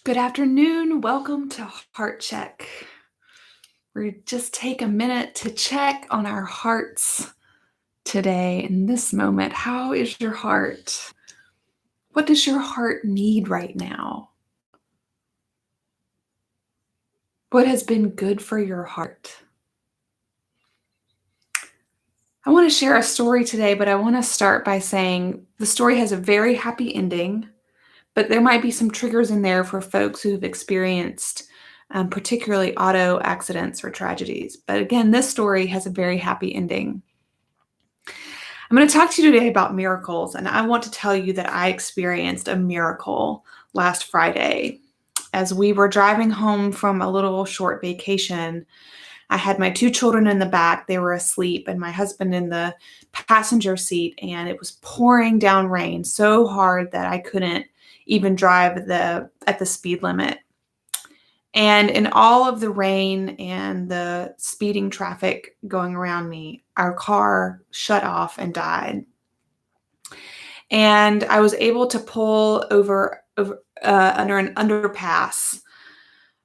Good afternoon. Welcome to Heart Check. We just take a minute to check on our hearts today in this moment. How is your heart? What does your heart need right now? What has been good for your heart? I want to share a story today, but I want to start by saying the story has a very happy ending, but there might be some triggers in there for folks who have experienced particularly auto accidents or tragedies. But again, this story has a very happy ending. I'm going to talk to you today about miracles, and I want to tell you that I experienced a miracle last Friday. As we were driving home from a little short vacation, I had my two children in the back. They were asleep, and my husband in the passenger seat, and it was pouring down rain so hard that I couldn't even drive at the speed limit. And in all of the rain and the speeding traffic going around me, our car shut off and died. And I was able to pull over under an underpass,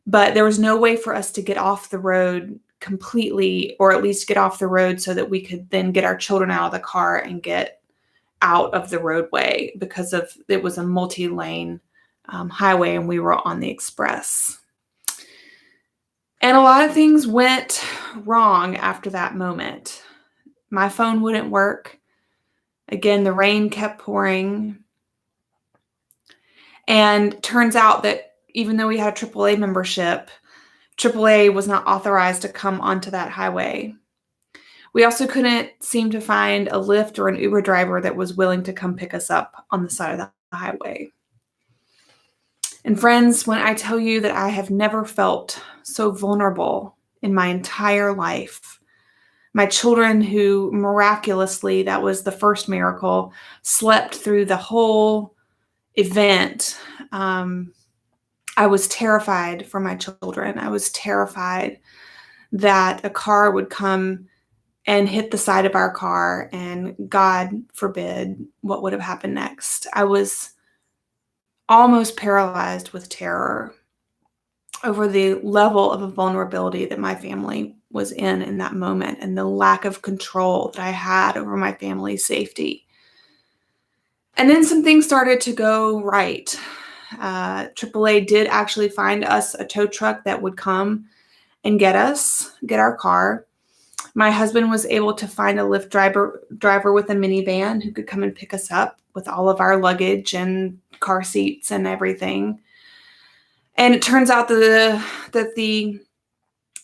but there was no way for us to get off the road completely, or at least get off the road so that we could then get our children out of the car and get out of the roadway, because it was a multi-lane highway and we were on the express. And a lot of things went wrong after that moment. My phone wouldn't work. Again, the rain kept pouring. And turns out that even though we had a AAA membership, AAA was not authorized to come onto that highway. We also couldn't seem to find a Lyft or an Uber driver that was willing to come pick us up on the side of the highway. And friends, when I tell you that I have never felt so vulnerable in my entire life, my children, who miraculously, that was the first miracle, slept through the whole event. I was terrified for my children. I was terrified that a car would come and hit the side of our car, and God forbid what would have happened next. I was almost paralyzed with terror over the level of vulnerability that my family was in that moment, and the lack of control that I had over my family's safety. And then some things started to go right. AAA did actually find us a tow truck that would come and get our car. My husband was able to find a Lyft driver with a minivan who could come and pick us up with all of our luggage and car seats and everything. And it turns out that the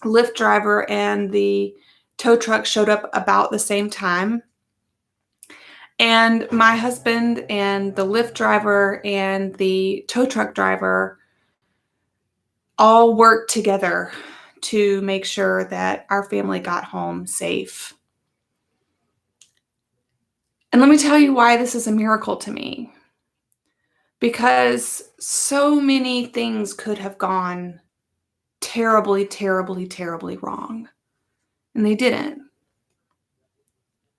Lyft driver and the tow truck showed up about the same time. And my husband and the Lyft driver and the tow truck driver all worked together to make sure that our family got home safe. And let me tell you why this is a miracle to me. Because so many things could have gone terribly, terribly, terribly wrong. And they didn't.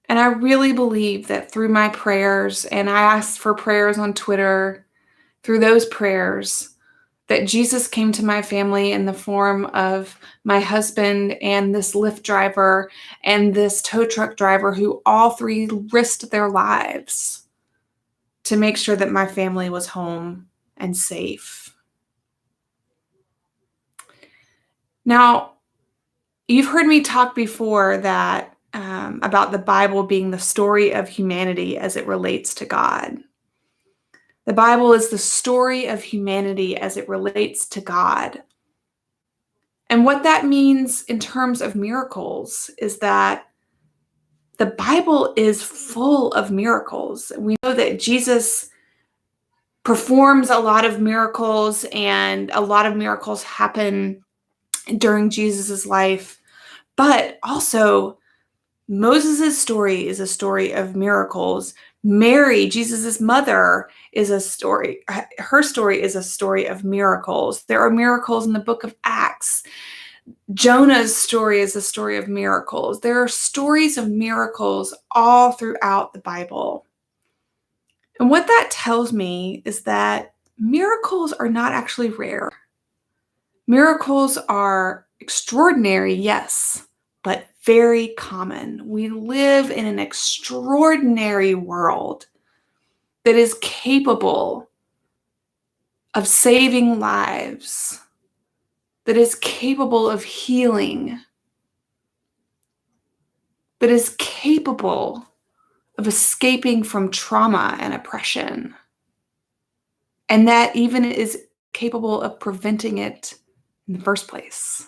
And I really believe that through my prayers, and I asked for prayers on Twitter, through those prayers, that Jesus came to my family in the form of my husband and this Lyft driver and this tow truck driver, who all three risked their lives to make sure that my family was home and safe. Now, you've heard me talk before that about the Bible being the story of humanity as it relates to God. The Bible is the story of humanity as it relates to God. And what that means in terms of miracles is that the Bible is full of miracles. We know that Jesus performs a lot of miracles, and a lot of miracles happen during Jesus's life. But also, Moses' story is a story of miracles. Mary, Jesus's mother, her story is a story of miracles. There are miracles in the book of Acts. Jonah's story is a story of miracles. There are stories of miracles all throughout the Bible. And what that tells me is that miracles are not actually rare. Miracles are extraordinary, yes, but very common. We live in an extraordinary world that is capable of saving lives, that is capable of healing, that is capable of escaping from trauma and oppression, and that even is capable of preventing it in the first place,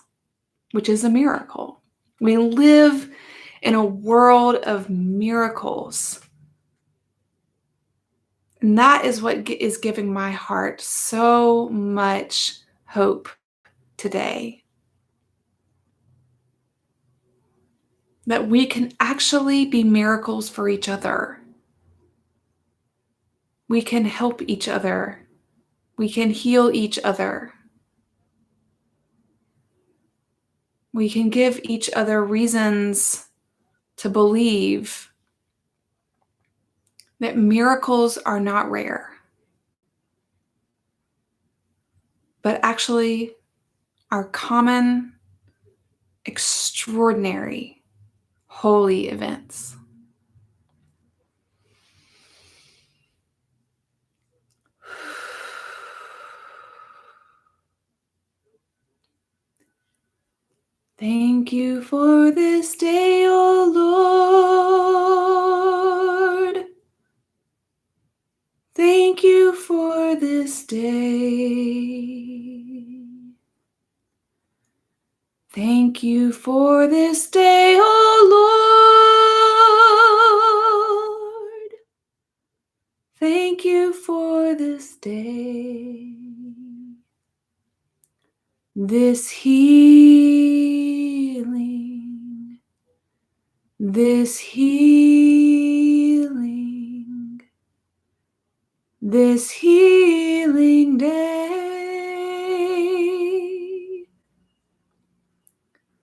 which is a miracle. We live in a world of miracles. And that is what is giving my heart so much hope today. That we can actually be miracles for each other. We can help each other. We can heal each other. We can give each other reasons to believe that miracles are not rare, but actually are common, extraordinary, holy events. Thank you for this day, O Lord. Thank you for this day. Thank you for this day, O Lord. Thank you for this day. This healing, this healing, this healing day,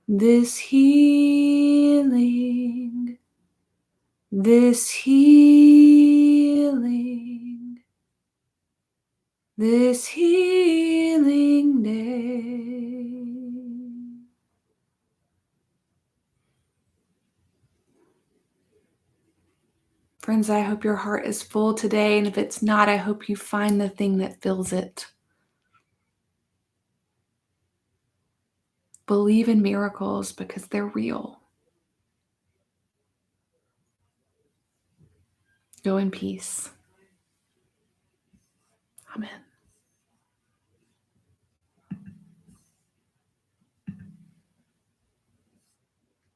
this healing, this healing, this healing day. Friends, I hope your heart is full today, and if it's not, I hope you find the thing that fills it. Believe in miracles because they're real. Go in peace. Amen.